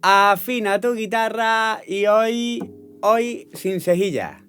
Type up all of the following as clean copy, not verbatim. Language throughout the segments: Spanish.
Afina tu guitarra y hoy sin cejilla.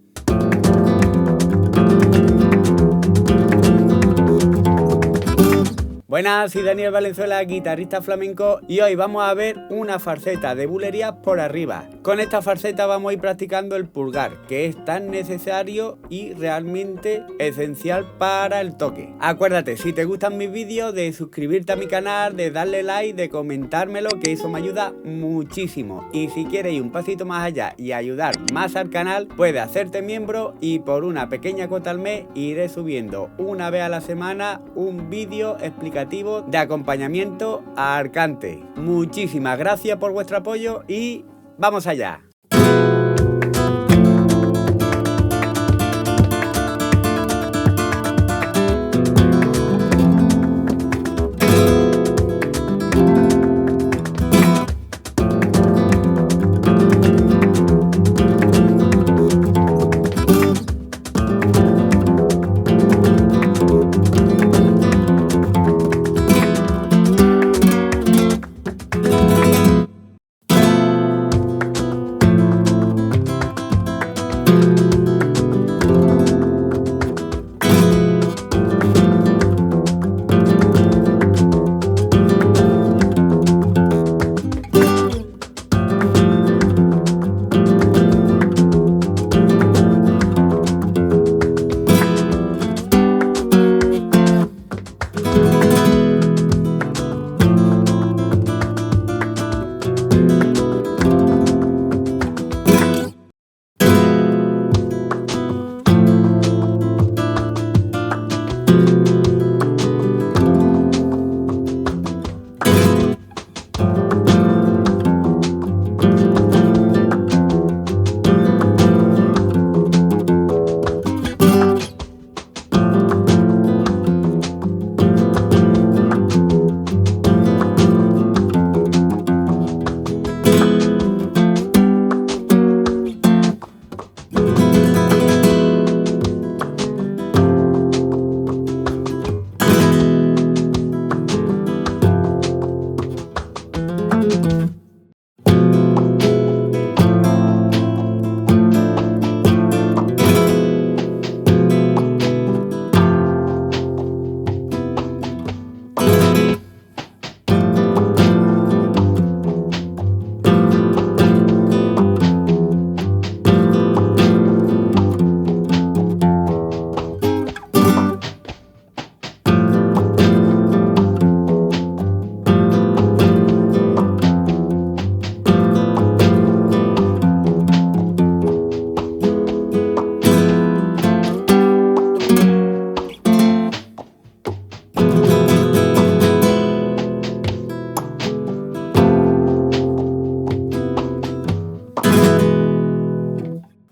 Buenas, soy Daniel Valenzuela, guitarrista flamenco, y hoy vamos a ver una falseta de bulerías por arriba. Con esta falseta vamos a ir practicando el pulgar, que es tan necesario y realmente esencial para el toque. Acuérdate, si te gustan mis vídeos, de suscribirte a mi canal, de darle like, de comentármelo, que eso me ayuda muchísimo. Y si quieres ir un pasito más allá y ayudar más al canal, puedes hacerte miembro y por una pequeña cuota al mes iré subiendo una vez a la semana un vídeo explicativo de acompañamiento al cante. Muchísimas gracias por vuestro apoyo y ¡vamos allá!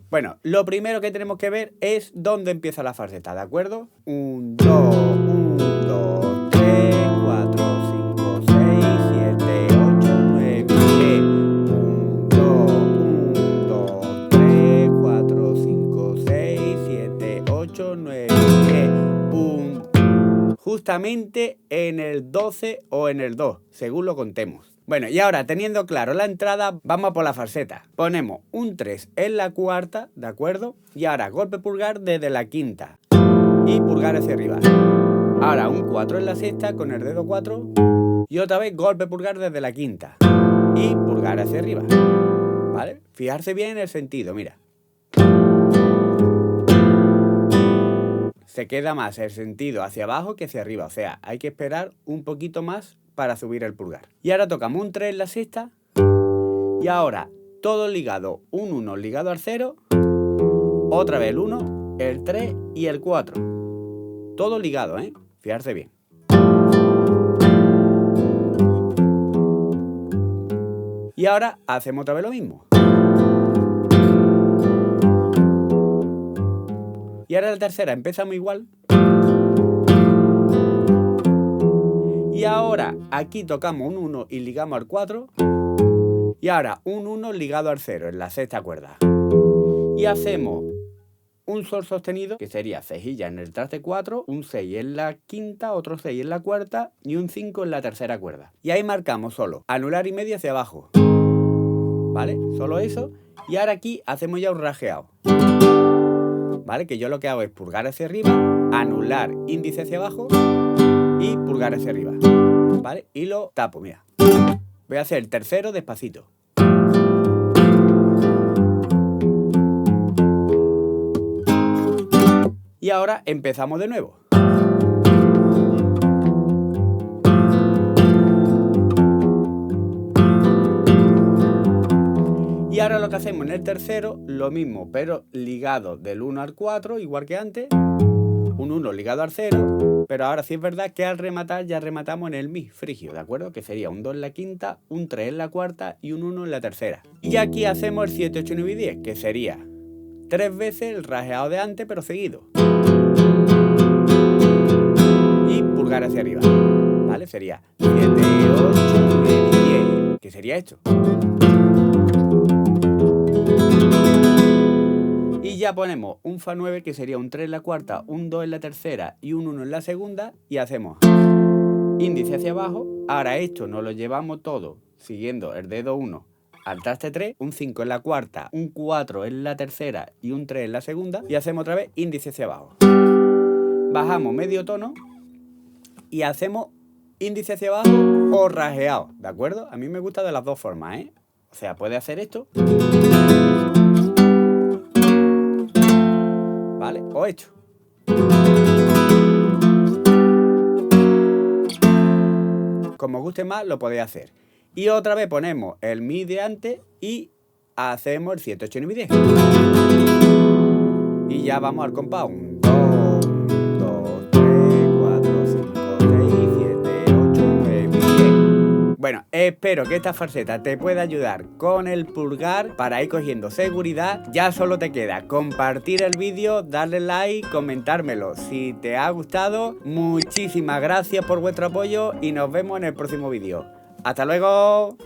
Bueno, lo primero que tenemos que ver es dónde empieza la falseta, ¿de acuerdo? 1, 2, 1, 2, 3, 4, 5, 6, 7, 8, 9, 10. 1, 2, 1, 2, 3, 4, 5, 6, 7, 8, 9, 10. Justamente en el 12 o en el 2, según lo contemos. Bueno, y ahora, teniendo claro la entrada, vamos a por la falseta. Ponemos un 3 en la cuarta, ¿de acuerdo? Y ahora golpe pulgar desde la quinta y pulgar hacia arriba. Ahora un 4 en la sexta con el dedo 4 y otra vez golpe pulgar desde la quinta y pulgar hacia arriba, ¿vale? Fijarse bien en el sentido, mira. Se queda más el sentido hacia abajo que hacia arriba, o sea, hay que esperar un poquito más para subir el pulgar. Y ahora tocamos un 3 en la sexta y ahora todo ligado, un 1 ligado al 0, otra vez el 1, el 3 y el 4. Todo ligado, ¿eh? Fijarse bien. Y ahora hacemos otra vez lo mismo. Y ahora la tercera empezamos igual. Y ahora aquí tocamos un 1 y ligamos al 4. Y ahora un 1 ligado al 0 en la sexta cuerda. Y hacemos un sol sostenido, que sería cejilla en el traste 4, un 6 en la quinta, otro 6 en la cuarta y un 5 en la tercera cuerda. Y ahí marcamos solo anular y medio hacia abajo. ¿vale? Solo eso. Y ahora aquí hacemos ya un rajeado, ¿vale? Que yo lo que hago es pulgar hacia arriba, anular índice hacia abajo y pulgar hacia arriba, ¿vale? Y lo tapo, mira. Voy a hacer el tercero despacito. Y ahora empezamos de nuevo. Y ahora lo que hacemos en el tercero, lo mismo, pero ligado del 1 al 4, igual que antes. Un 1 ligado al 0, pero ahora sí es verdad que al rematar ya rematamos en el mi frigio, ¿de acuerdo? Que sería un 2 en la quinta, un 3 en la cuarta y un 1 en la tercera. Y aquí hacemos el 7, 8, 9 y 10, que sería 3 veces el rajeado de antes, pero seguido. Y pulgar hacia arriba, ¿vale? Sería 7, 8, 9 y 10, que sería esto. Y ya ponemos un fa 9, que sería un 3 en la cuarta, un 2 en la tercera y un 1 en la segunda, y hacemos índice hacia abajo. Ahora esto nos lo llevamos todo siguiendo el dedo 1 al traste 3, un 5 en la cuarta, un 4 en la tercera y un 3 en la segunda, y hacemos otra vez índice hacia abajo. Bajamos medio tono y hacemos índice hacia abajo o rajeado, ¿de acuerdo? A mí me gusta de las dos formas, ¿eh? O sea, puede hacer esto, ¿vale? O esto. Como os guste más, lo podéis hacer. Y otra vez ponemos el mi de antes y hacemos el 7, 8, 9 y 10. Y ya vamos al compás. 1, 2, 3, 4, 5, 6, 7, 8, 9 y 10. Bueno, espero que esta falseta te pueda ayudar con el pulgar para ir cogiendo seguridad. Ya solo te queda compartir el vídeo, darle like, comentármelo si te ha gustado. Muchísimas gracias por vuestro apoyo y nos vemos en el próximo vídeo. ¡Hasta luego!